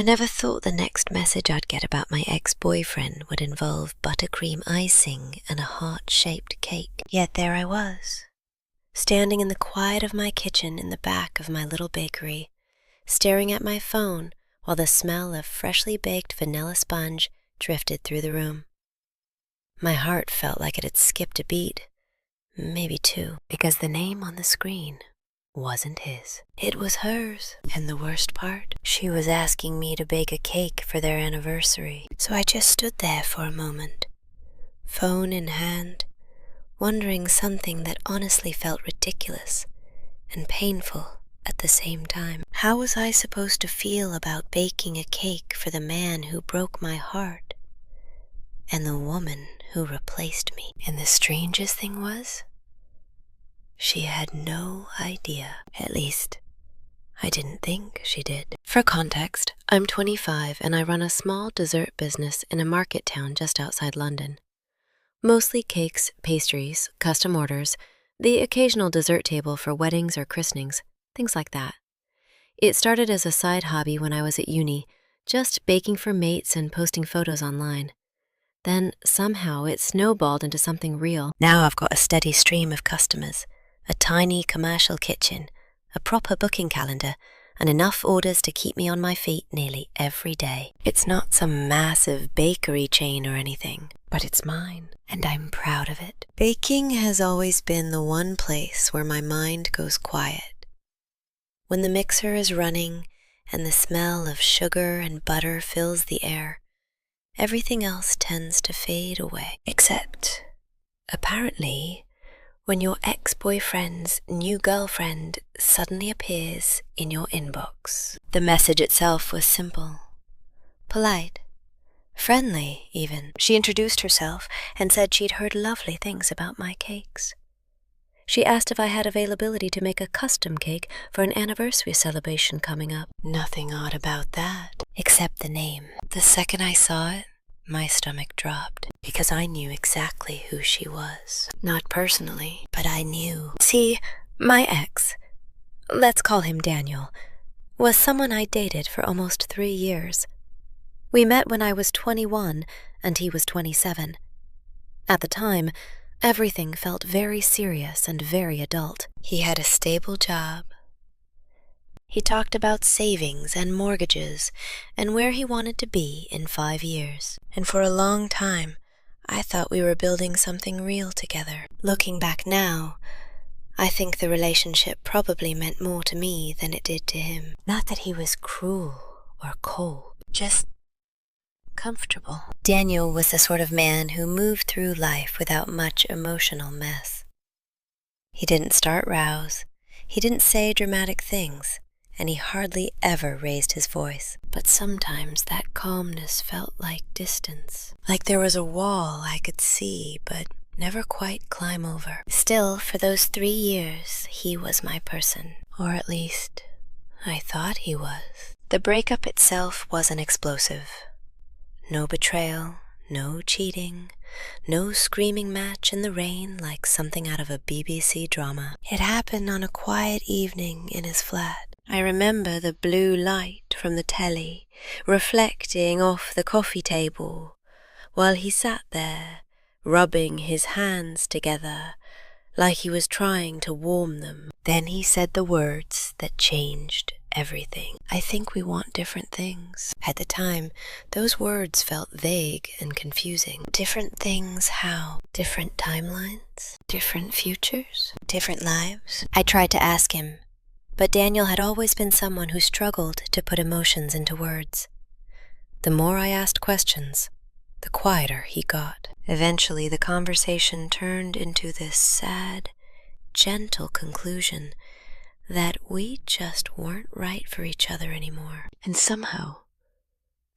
I never thought the next message I'd get about my ex-boyfriend would involve buttercream icing and a heart-shaped cake. Yet there I was, standing in the quiet of my kitchen in the back of my little bakery, staring at my phone while the smell of freshly baked vanilla sponge drifted through the room. My heart felt like it had skipped a beat, maybe two, because the name on the screen wasn't his. It was hers. And the worst part, she was asking me to bake a cake for their anniversary. So I just stood there for a moment, phone in hand, wondering something that honestly felt ridiculous and painful at the same time. How was I supposed to feel about baking a cake for the man who broke my heart and the woman who replaced me? And the strangest thing was, she had no idea. At least, I didn't think she did. For context, I'm 25 and I run a small dessert business in a market town just outside London. Mostly cakes, pastries, custom orders, the occasional dessert table for weddings or christenings, things like that. It started as a side hobby when I was at uni, just baking for mates and posting photos online. Then somehow it snowballed into something real. Now I've got a steady stream of customers, a tiny commercial kitchen, a proper booking calendar, and enough orders to keep me on my feet nearly every day. It's not some massive bakery chain or anything, but it's mine, and I'm proud of it. Baking has always been the one place where my mind goes quiet. When the mixer is running and the smell of sugar and butter fills the air, everything else tends to fade away. Except, apparently, when your ex-boyfriend's new girlfriend suddenly appears in your inbox. The message itself was simple, polite, friendly even. She introduced herself and said she'd heard lovely things about my cakes. She asked if I had availability to make a custom cake for an anniversary celebration coming up. Nothing odd about that, except the name. The second I saw it, my stomach dropped, because I knew exactly who she was. Not personally, but I knew. See, my ex, let's call him Daniel, was someone I dated for almost 3 years. We met when I was 21 and he was 27. At the time, everything felt very serious and very adult. He had a stable job. He talked about savings and mortgages and where he wanted to be in 5 years. And for a long time, I thought we were building something real together. Looking back now, I think the relationship probably meant more to me than it did to him. Not that he was cruel or cold, just comfortable. Daniel was the sort of man who moved through life without much emotional mess. He didn't start rows, he didn't say dramatic things, and he hardly ever raised his voice. But sometimes that calmness felt like distance, like there was a wall I could see but never quite climb over. Still, for those 3 years, he was my person, or at least, I thought he was. The breakup itself wasn't explosive. No betrayal, no cheating, no screaming match in the rain like something out of a BBC drama. It happened on a quiet evening in his flat. I remember the blue light from the telly reflecting off the coffee table while he sat there, rubbing his hands together like he was trying to warm them. Then he said the words that changed everything. I think we want different things. At the time, those words felt vague and confusing. Different things how? Different timelines? Different futures? Different lives? I tried to ask him, but Daniel had always been someone who struggled to put emotions into words. The more I asked questions, the quieter he got. Eventually, the conversation turned into this sad, gentle conclusion that we just weren't right for each other anymore. And somehow,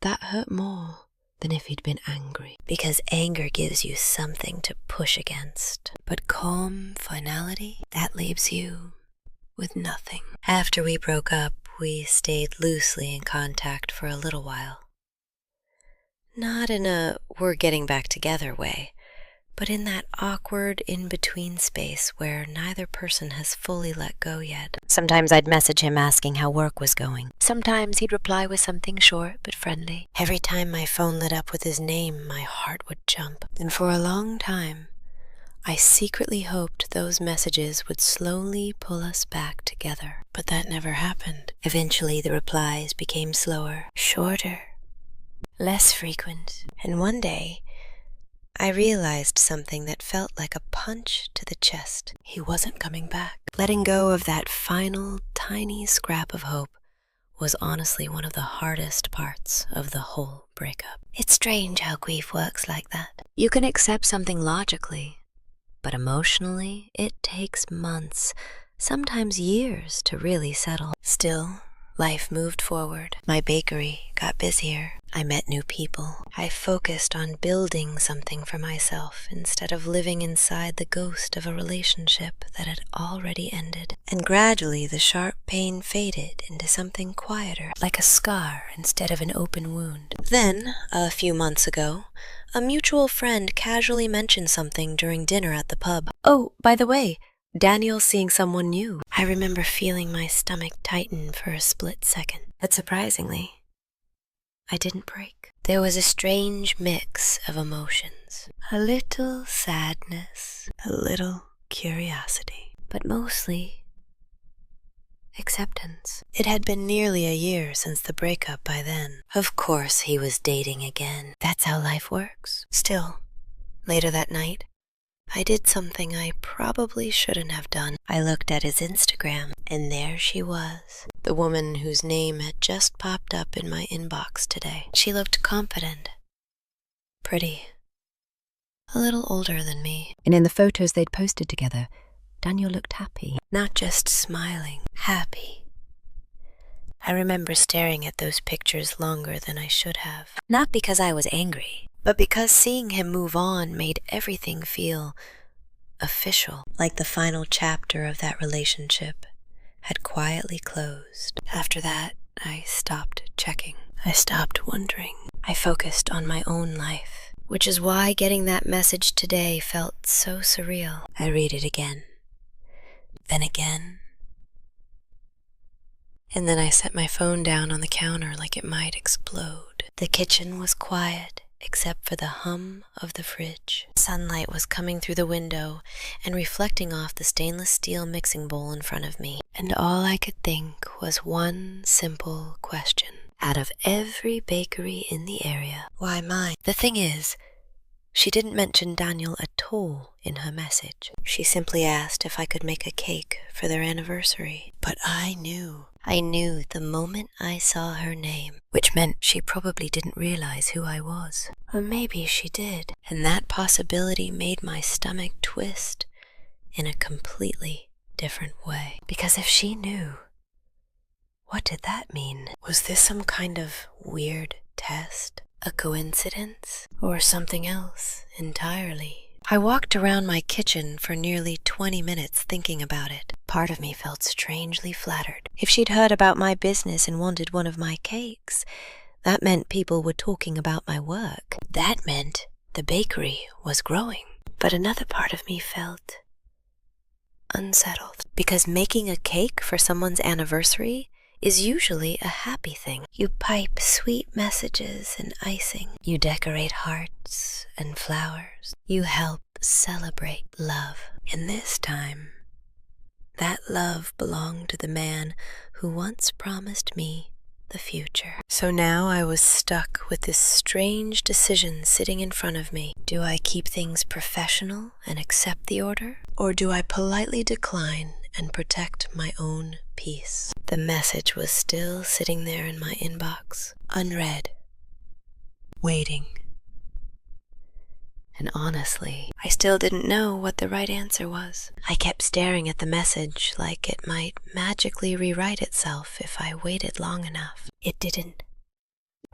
that hurt more than if he'd been angry, because anger gives you something to push against. But calm finality, that leaves you with nothing. After we broke up, we stayed loosely in contact for a little while. Not in a we're getting back together way, but in that awkward in-between space where neither person has fully let go yet. Sometimes I'd message him asking how work was going. Sometimes he'd reply with something short but friendly. Every time my phone lit up with his name, my heart would jump. And for a long time, I secretly hoped those messages would slowly pull us back together. But that never happened. Eventually, the replies became slower, shorter, less frequent. And one day, I realized something that felt like a punch to the chest. He wasn't coming back. Letting go of that final, tiny scrap of hope was honestly one of the hardest parts of the whole breakup. It's strange how grief works like that. You can accept something logically, but emotionally, it takes months, sometimes years, to really settle. Still, life moved forward. My bakery got busier. I met new people. I focused on building something for myself instead of living inside the ghost of a relationship that had already ended. And gradually, the sharp pain faded into something quieter, like a scar instead of an open wound. Then, a few months ago, a mutual friend casually mentioned something during dinner at the pub. Oh, by the way, Daniel's seeing someone new. I remember feeling my stomach tighten for a split second. But surprisingly, I didn't break. There was a strange mix of emotions. A little sadness, a little curiosity, but mostly acceptance. It had been nearly a year since the breakup by then. Of course he was dating again. That's how life works. Still, later that night, I did something I probably shouldn't have done. I looked at his Instagram, and there she was, the woman whose name had just popped up in my inbox today. She looked confident, pretty, a little older than me. And in the photos they'd posted together, Daniel looked happy. Not just smiling, happy. I remember staring at those pictures longer than I should have. Not because I was angry, but because seeing him move on made everything feel official, like the final chapter of that relationship had quietly closed. After that, I stopped checking. I stopped wondering. I focused on my own life, which is why getting that message today felt so surreal. I read it again, then again, and then I set my phone down on the counter like it might explode. The kitchen was quiet, except for the hum of the fridge. Sunlight was coming through the window and reflecting off the stainless steel mixing bowl in front of me. And all I could think was one simple question. Out of every bakery in the area, why mine? The thing is, she didn't mention Daniel at all in her message. She simply asked if I could make a cake for their anniversary. But I knew the moment I saw her name, which meant she probably didn't realize who I was. Or maybe she did, and that possibility made my stomach twist in a completely different way. Because if she knew, what did that mean? Was this some kind of weird test? A coincidence? Or something else entirely? I walked around my kitchen for nearly 20 minutes thinking about it. Part of me felt strangely flattered. If she'd heard about my business and wanted one of my cakes, that meant people were talking about my work. That meant the bakery was growing. But another part of me felt unsettled, because making a cake for someone's anniversary is usually a happy thing. You pipe sweet messages and icing. You decorate hearts and flowers. You help celebrate love. And this time, that love belonged to the man who once promised me the future. So now I was stuck with this strange decision sitting in front of me. Do I keep things professional and accept the order? Or do I politely decline and protect my own peace? The message was still sitting there in my inbox, unread, waiting. And honestly, I still didn't know what the right answer was. I kept staring at the message like it might magically rewrite itself if I waited long enough. It didn't.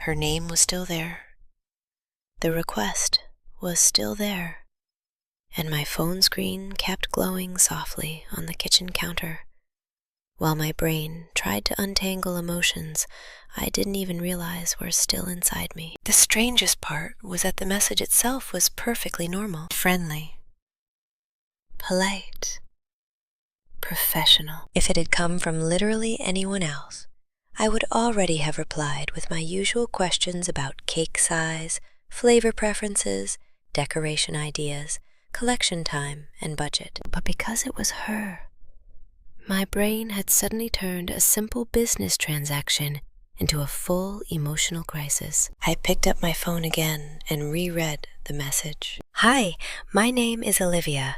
Her name was still there. The request was still there. And my phone screen kept glowing softly on the kitchen counter while my brain tried to untangle emotions I didn't even realize were still inside me. The strangest part was that the message itself was perfectly normal, friendly, polite, professional. If it had come from literally anyone else, I would already have replied with my usual questions about cake size, flavor preferences, decoration ideas, collection time, and budget. But because it was her, my brain had suddenly turned a simple business transaction into a full emotional crisis. I picked up my phone again and reread the message. Hi, my name is Olivia.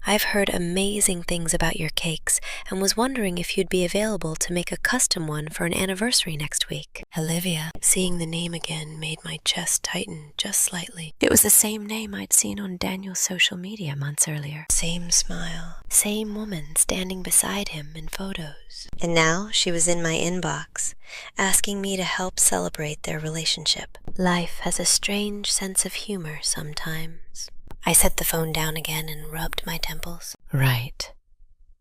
I've heard amazing things about your cakes and was wondering if you'd be available to make a custom one for an anniversary next week. Olivia. Seeing the name again made my chest tighten just slightly. It was the same name I'd seen on Daniel's social media months earlier. Same smile. Same woman standing beside him in photos. And now she was in my inbox, asking me to help celebrate their relationship. Life has a strange sense of humor sometimes. I set the phone down again and rubbed my temples. Right,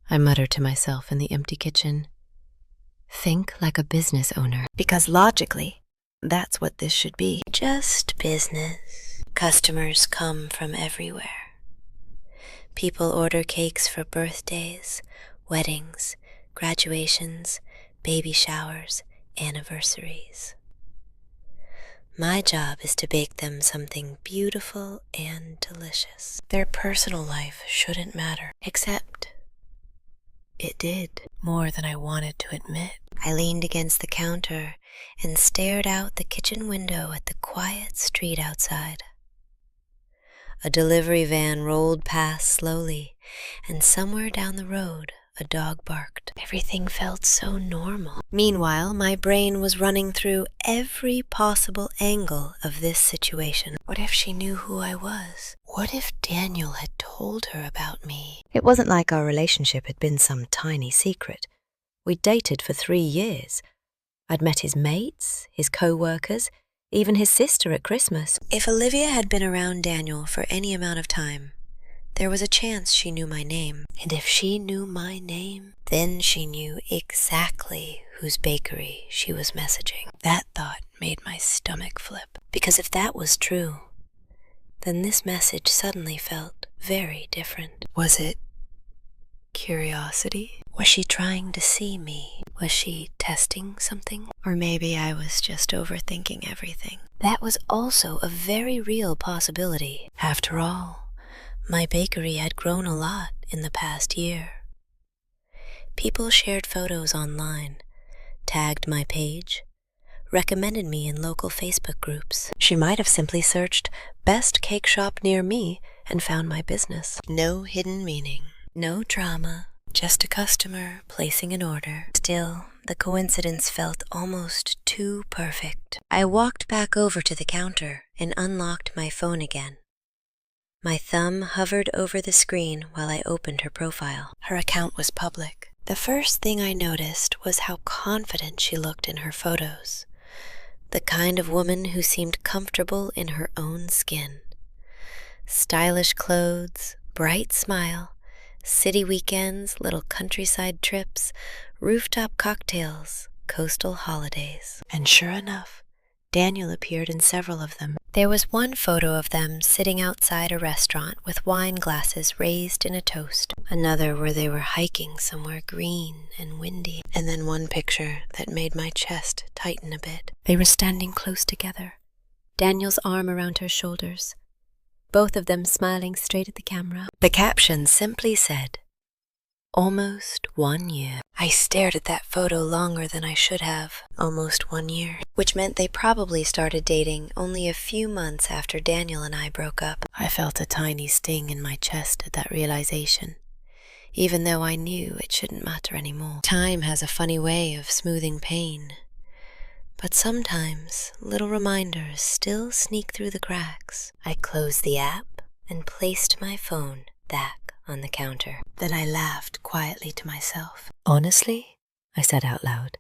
I muttered to myself in the empty kitchen. Think like a business owner. Because logically, that's what this should be. Just business. Customers come from everywhere. People order cakes for birthdays, weddings, graduations, baby showers, anniversaries. My job is to bake them something beautiful and delicious. Their personal life shouldn't matter, except it did, more than I wanted to admit. I leaned against the counter and stared out the kitchen window at the quiet street outside. A delivery van rolled past slowly, and somewhere down the road, a dog barked. Everything felt so normal. Meanwhile, my brain was running through every possible angle of this situation. What if she knew who I was? What if Daniel had told her about me? It wasn't like our relationship had been some tiny secret. We'd dated for 3 years. I'd met his mates, his co-workers, even his sister at Christmas. If Olivia had been around Daniel for any amount of time, there was a chance she knew my name. And if she knew my name, then she knew exactly whose bakery she was messaging. That thought made my stomach flip. Because if that was true, then this message suddenly felt very different. Was it curiosity? Was she trying to see me? Was she testing something? Or maybe I was just overthinking everything. That was also a very real possibility. After all, my bakery had grown a lot in the past year. People shared photos online, tagged my page, recommended me in local Facebook groups. She might have simply searched "best cake shop near me" and found my business. No hidden meaning, no drama, just a customer placing an order. Still, the coincidence felt almost too perfect. I walked back over to the counter and unlocked my phone again. My thumb hovered over the screen while I opened her profile. Her account was public. The first thing I noticed was how confident she looked in her photos. The kind of woman who seemed comfortable in her own skin. Stylish clothes, bright smile, city weekends, little countryside trips, rooftop cocktails, coastal holidays. And sure enough, Daniel appeared in several of them. There was one photo of them sitting outside a restaurant with wine glasses raised in a toast. Another where they were hiking somewhere green and windy. And then one picture that made my chest tighten a bit. They were standing close together, Daniel's arm around her shoulders, both of them smiling straight at the camera. The caption simply said, "Almost 1 year." I stared at that photo longer than I should have. Almost 1 year. Which meant they probably started dating only a few months after Daniel and I broke up. I felt a tiny sting in my chest at that realization, even though I knew it shouldn't matter anymore. Time has a funny way of smoothing pain. But sometimes little reminders still sneak through the cracks. I closed the app and placed my phone back on the counter. Then I laughed quietly to myself. Honestly, I said out loud,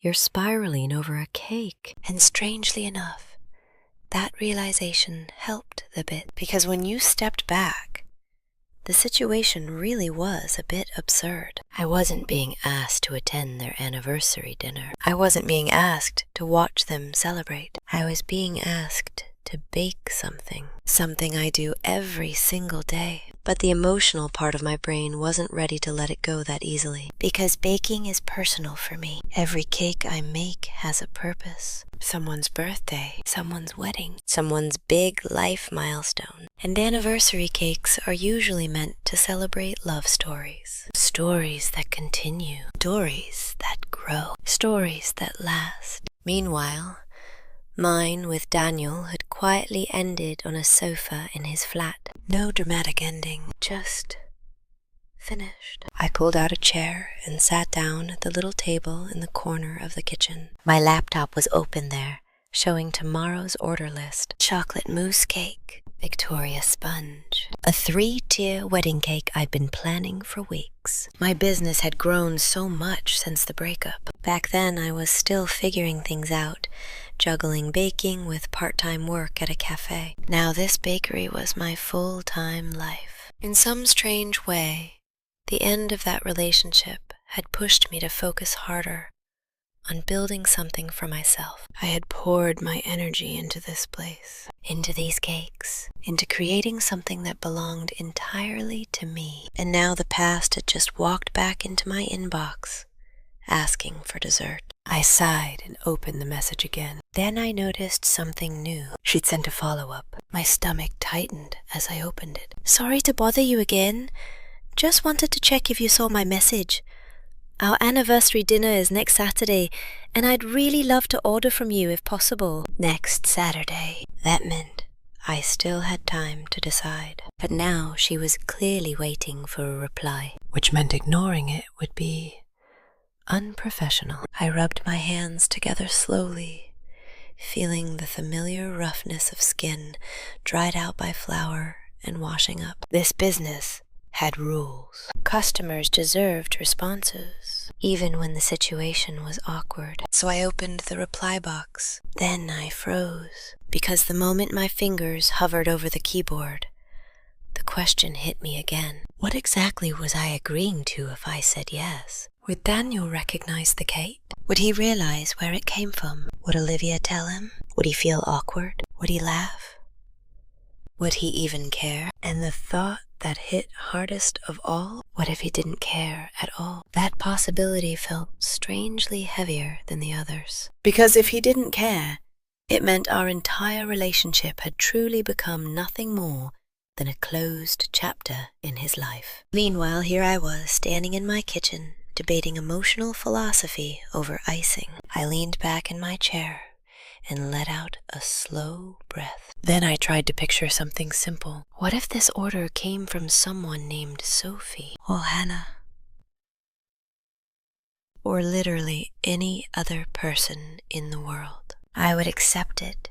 you're spiraling over a cake. And strangely enough, that realization helped a bit. Because when you stepped back, The situation really was a bit absurd. I wasn't being asked to attend their anniversary dinner. I wasn't being asked to watch them celebrate. I was being asked to bake something I do every single day. But the emotional part of my brain wasn't ready to let it go that easily, because baking is personal for me. Every cake I make has a purpose. Someone's birthday, someone's wedding, someone's big life milestone. And anniversary cakes are usually meant to celebrate love stories. Stories that continue. Stories that grow. Stories that last. Meanwhile, mine with Daniel had quietly ended on a sofa in his flat. No dramatic ending, just finished. I pulled out a chair and sat down at the little table in the corner of the kitchen. My laptop was open there, showing tomorrow's order list. Chocolate mousse cake, Victoria sponge, a 3-tier wedding cake I'd been planning for weeks. My business had grown so much since the breakup. Back then I was still figuring things out, juggling baking with part-time work at a cafe. Now this bakery was my full-time life. In some strange way, the end of that relationship had pushed me to focus harder on building something for myself. I had poured my energy into this place, into these cakes, into creating something that belonged entirely to me. And now the past had just walked back into my inbox, asking for dessert. I sighed and opened the message again. Then I noticed something new. She'd sent a follow-up. My stomach tightened as I opened it. Sorry to bother you again. Just wanted to check if you saw my message. Our anniversary dinner is next Saturday, and I'd really love to order from you if possible. Next Saturday. That meant I still had time to decide. But now she was clearly waiting for a reply, which meant ignoring it would be unprofessional. I rubbed my hands together slowly, feeling the familiar roughness of skin dried out by flour and washing up. This business had rules. Customers deserved responses, even when the situation was awkward. So I opened the reply box. Then I froze, because the moment my fingers hovered over the keyboard, the question hit me again. What exactly was I agreeing to if I said yes? Would Daniel recognize the cake? Would he realize where it came from? Would Olivia tell him? Would he feel awkward? Would he laugh? Would he even care? And the thought that hit hardest of all, what if he didn't care at all? That possibility felt strangely heavier than the others. Because if he didn't care, it meant our entire relationship had truly become nothing more than a closed chapter in his life. Meanwhile, here I was, standing in my kitchen, debating emotional philosophy over icing. I leaned back in my chair and let out a slow breath. Then I tried to picture something simple. What if this order came from someone named Sophie or Hannah? Or literally any other person in the world. I would accept it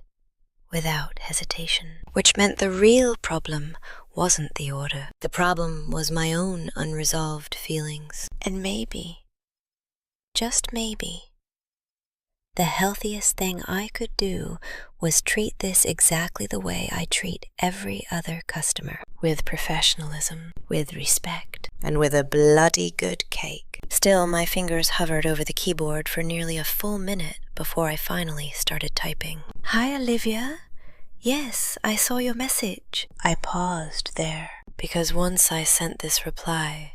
without hesitation. Which meant the real problem wasn't the order. The problem was my own unresolved feelings. And maybe, just maybe, the healthiest thing I could do was treat this exactly the way I treat every other customer. With professionalism, with respect, and with a bloody good cake. Still, my fingers hovered over the keyboard for nearly a full minute before I finally started typing. Hi, Olivia. Yes, I saw your message. I paused there, because once I sent this reply,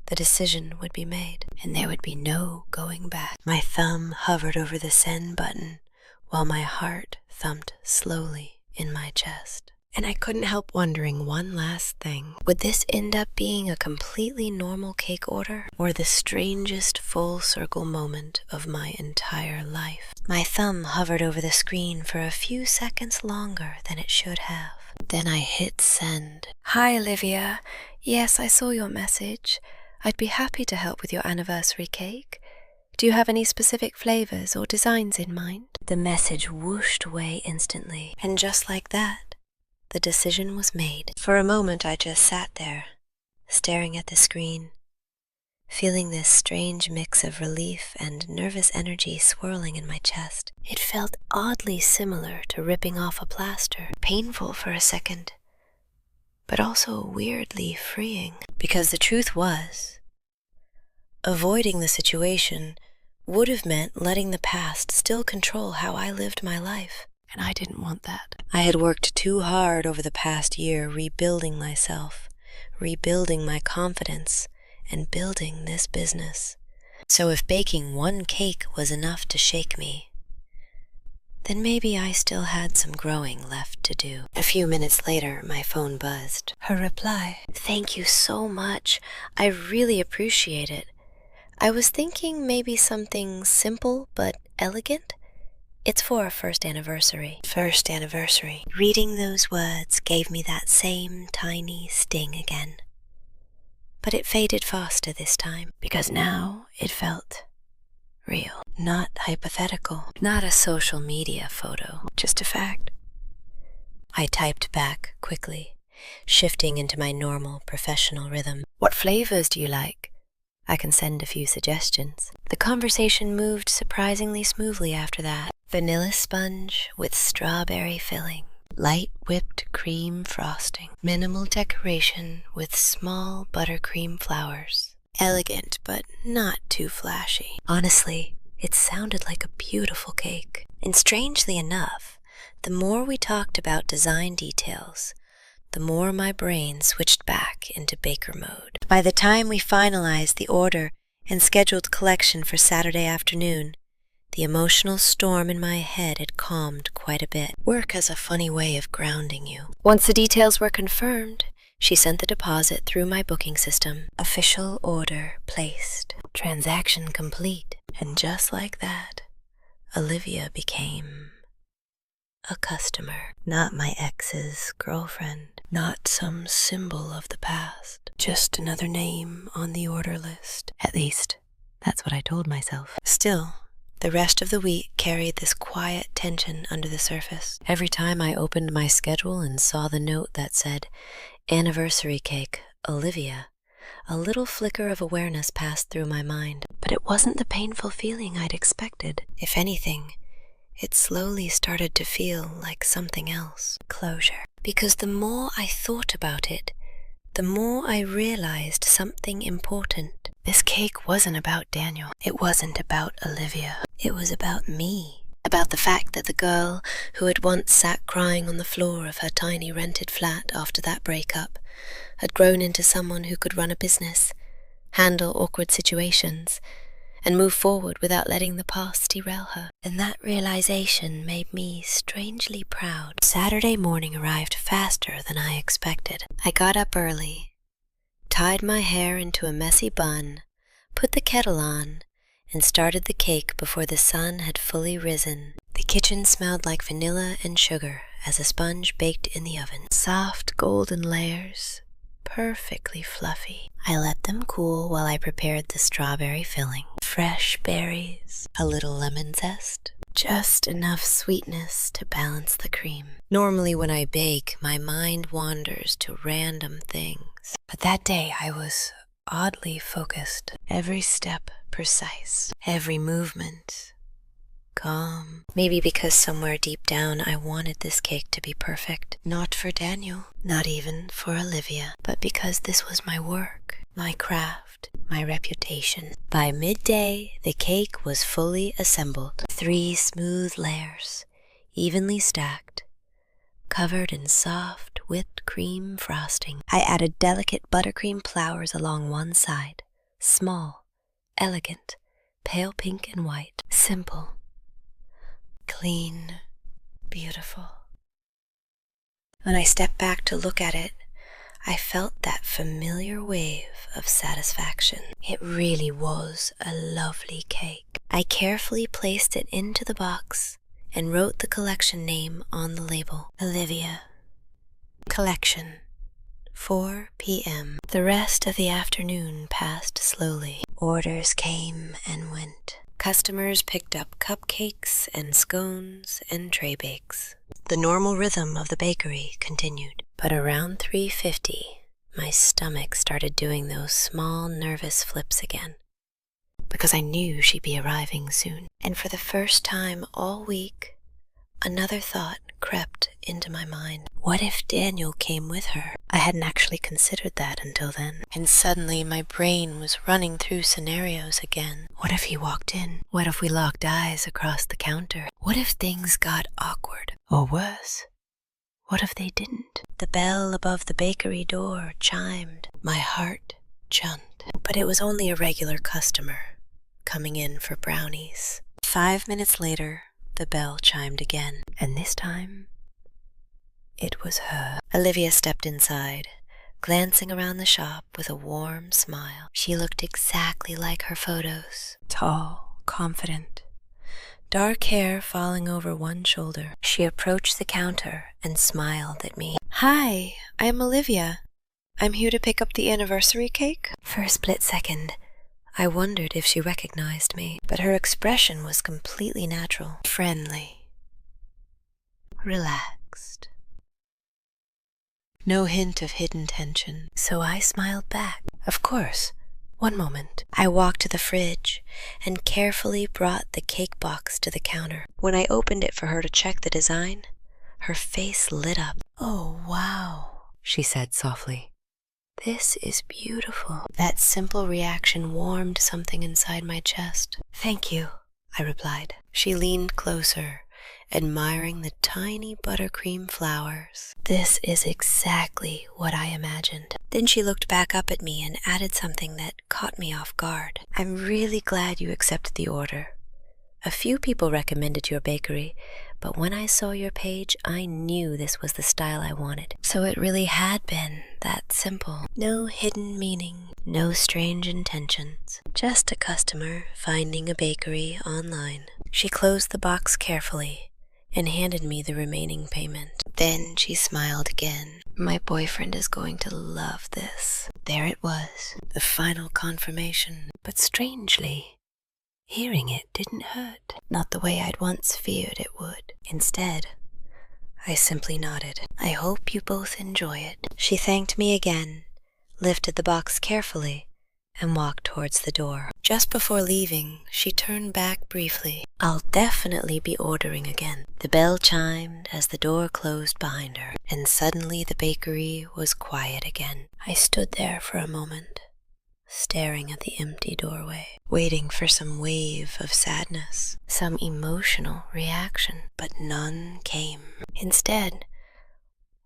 the decision would be made, and there would be no going back. My thumb hovered over the send button, while my heart thumped slowly in my chest. And I couldn't help wondering one last thing. Would this end up being a completely normal cake order, or the strangest full circle moment of my entire life? My thumb hovered over the screen for a few seconds longer than it should have. Then I hit send. Hi, Olivia. Yes, I saw your message. I'd be happy to help with your anniversary cake. Do you have any specific flavors or designs in mind? The message whooshed away instantly, and just like that, the decision was made. For a moment I just sat there, staring at the screen, feeling this strange mix of relief and nervous energy swirling in my chest. It felt oddly similar to ripping off a plaster, painful for a second, but also weirdly freeing. Because the truth was, avoiding the situation would have meant letting the past still control how I lived my life. And I didn't want that. I had worked too hard over the past year rebuilding myself, rebuilding my confidence, and building this business. So if baking one cake was enough to shake me, then maybe I still had some growing left to do. A few minutes later, my phone buzzed. Her reply. "Thank you so much. I really appreciate it. I was thinking maybe something simple but elegant. It's for our first anniversary." First anniversary. Reading those words gave me that same tiny sting again. But it faded faster this time, because now it felt real, not hypothetical, not a social media photo, just a fact. I typed back quickly, shifting into my normal professional rhythm. "What flavors do you like? I can send a few suggestions." The conversation moved surprisingly smoothly after that. Vanilla sponge with strawberry filling, light whipped cream frosting, minimal decoration with small buttercream flowers. Elegant, but not too flashy. Honestly, it sounded like a beautiful cake. And strangely enough, the more we talked about design details, the more my brain switched back into baker mode. By the time we finalized the order and scheduled collection for Saturday afternoon, the emotional storm in my head had calmed quite a bit. Work has a funny way of grounding you. Once the details were confirmed, she sent the deposit through my booking system. Official order placed. Transaction complete. And just like that, Olivia became a customer. Not my ex's girlfriend. Not some symbol of the past. Just another name on the order list. At least, that's what I told myself. Still, the rest of the week carried this quiet tension under the surface. Every time I opened my schedule and saw the note that said, "Anniversary cake, Olivia," a little flicker of awareness passed through my mind. But it wasn't the painful feeling I'd expected. If anything, it slowly started to feel like something else. Closure. Because the more I thought about it, the more I realized something important. This cake wasn't about Daniel. It wasn't about Olivia. It was about me. About the fact that the girl who had once sat crying on the floor of her tiny rented flat after that breakup had grown into someone who could run a business, handle awkward situations, and move forward without letting the past derail her. And that realization made me strangely proud. Saturday morning arrived faster than I expected. I got up early, tied my hair into a messy bun, put the kettle on, and started the cake before the sun had fully risen. The kitchen smelled like vanilla and sugar as a sponge baked in the oven. Soft golden layers, perfectly fluffy. I let them cool while I prepared the strawberry filling. Fresh berries, a little lemon zest, just enough sweetness to balance the cream. Normally when I bake, my mind wanders to random things. But that day I was oddly focused. Every step precise. Every movement calm. Maybe because somewhere deep down I wanted this cake to be perfect. Not for Daniel, not even for Olivia, but because this was my work, my craft, my reputation. By midday, the cake was fully assembled. 3 smooth layers, evenly stacked, covered in soft whipped cream frosting. I added delicate buttercream flowers along one side. Small, elegant, pale pink and white. Simple, clean, beautiful. When I stepped back to look at it, I felt that familiar wave of satisfaction. It really was a lovely cake. I carefully placed it into the box and wrote the collection name on the label. Olivia. Collection. 4 p.m. The rest of the afternoon passed slowly. Orders came and went. Customers picked up cupcakes and scones and tray bakes. The normal rhythm of the bakery continued. But around 3:50, my stomach started doing those small nervous flips again. Because I knew she'd be arriving soon. And for the first time all week, another thought crept into my mind. What if Daniel came with her? I hadn't actually considered that until then. And suddenly my brain was running through scenarios again. What if he walked in? What if we locked eyes across the counter? What if things got awkward? Or worse, what if they didn't? The bell above the bakery door chimed. My heart jumped. But it was only a regular customer coming in for brownies. 5 minutes later, the bell chimed again. And this time, it was her. Olivia stepped inside, glancing around the shop with a warm smile. She looked exactly like her photos. Tall, confident, dark hair falling over one shoulder. She approached the counter and smiled at me. "Hi, I'm Olivia. I'm here to pick up the anniversary cake." For a split second, I wondered if she recognized me, but her expression was completely natural, friendly, relaxed. No hint of hidden tension, so I smiled back. Of course. One moment. I walked to the fridge and carefully brought the cake box to the counter. When I opened it for her to check the design, her face lit up. "Oh, wow," she said softly. "This is beautiful." That simple reaction warmed something inside my chest. "Thank you," I replied. She leaned closer, admiring the tiny buttercream flowers. "This is exactly what I imagined." Then she looked back up at me and added something that caught me off guard. "I'm really glad you accepted the order. A few people recommended your bakery, but when I saw your page, I knew this was the style I wanted. So it really had been that simple. No hidden meaning, no strange intentions. Just a customer finding a bakery online." She closed the box carefully and handed me the remaining payment. Then she smiled again. "My boyfriend is going to love this." There it was, the final confirmation. But strangely, hearing it didn't hurt. Not the way I'd once feared it would. Instead, I simply nodded. "I hope you both enjoy it." She thanked me again, lifted the box carefully, and walked towards the door. Just before leaving, she turned back briefly. "I'll definitely be ordering again." The bell chimed as the door closed behind her, and suddenly the bakery was quiet again. I stood there for a moment, staring at the empty doorway, waiting for some wave of sadness, some emotional reaction, but none came. Instead,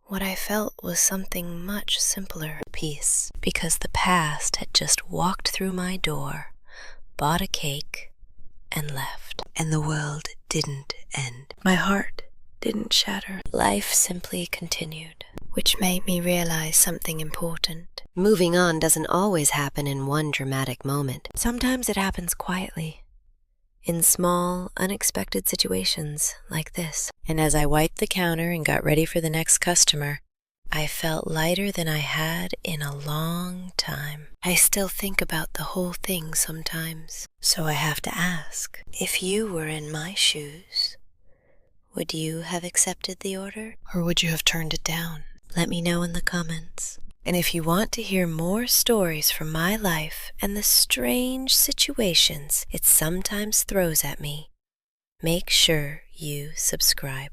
what I felt was something much simpler, peace, because the past had just walked through my door, bought a cake, and left. And the world didn't end. My heart didn't shatter. Life simply continued, which made me realize something important. Moving on doesn't always happen in one dramatic moment. Sometimes it happens quietly, in small, unexpected situations like this. And as I wiped the counter and got ready for the next customer, I felt lighter than I had in a long time. I still think about the whole thing sometimes. So I have to ask, if you were in my shoes, would you have accepted the order? Or would you have turned it down? Let me know in the comments. And if you want to hear more stories from my life and the strange situations it sometimes throws at me, make sure you subscribe.